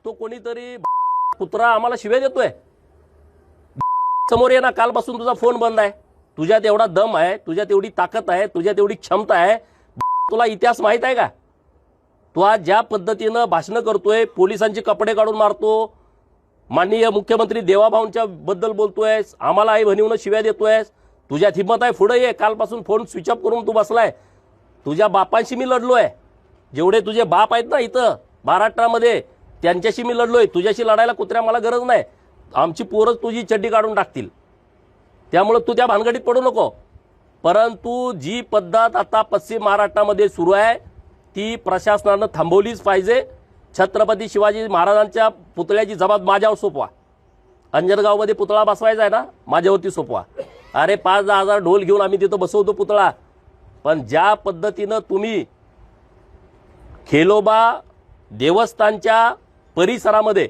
तो कोणीतरी कुत्रा आम्हाला शिव्या देतोय। समोर ये ना, कालपासून तुझा फोन बंद आहे। तुझ्यात एवढा दम आहे, तुझ्यात एवढी ताकद आहे, तुझ्यात एवढी क्षमता आहे, तुला इतिहास माहित आहे का? तू आज ज्या पद्धतीनं भाषण करतोय, पोलिसांचे कपडे काढून मारतो, माननीय मुख्यमंत्री देवाभाऊंच्या बद्दल बोलतोयस, आम्हाला आई बहिणीनं शिव्या देतोयस, तुझ्यात हिम्मत आहे पुढे ये। कालपासून फोन स्विच ऑफ करून तू बसलाय। तुझ्या बापांशी मी लढलोय, जेवढे तुझे बाप आहेत ना इथं महाराष्ट्रामध्ये त्यांच्याशी मी लढलोय। तुझ्याशी लढायला कुत्र्या मला गरज नाही, आमची पोरच तुझी चड्डी काढून टाकतील, त्यामुळे तू त्या भानगडीत पडू नको। परंतु जी पद्धत आता पश्चिम महाराष्ट्रामध्ये सुरू आहे ती प्रशासनानं थांबवलीच पाहिजे। छत्रपती शिवाजी महाराजांच्या पुतळ्याची जबाब माझ्यावर सोपवा। अंजनगावमध्ये पुतळा बसवायचा आहे ना, माझ्यावरती सोपवा। अरे 5-10 हजार ढोल घेऊन आम्ही तिथं बसवतो पुतळा, पण ज्या पद्धतीनं तुम्ही खेलोबा देवस्थानच्या परिसरामध्ये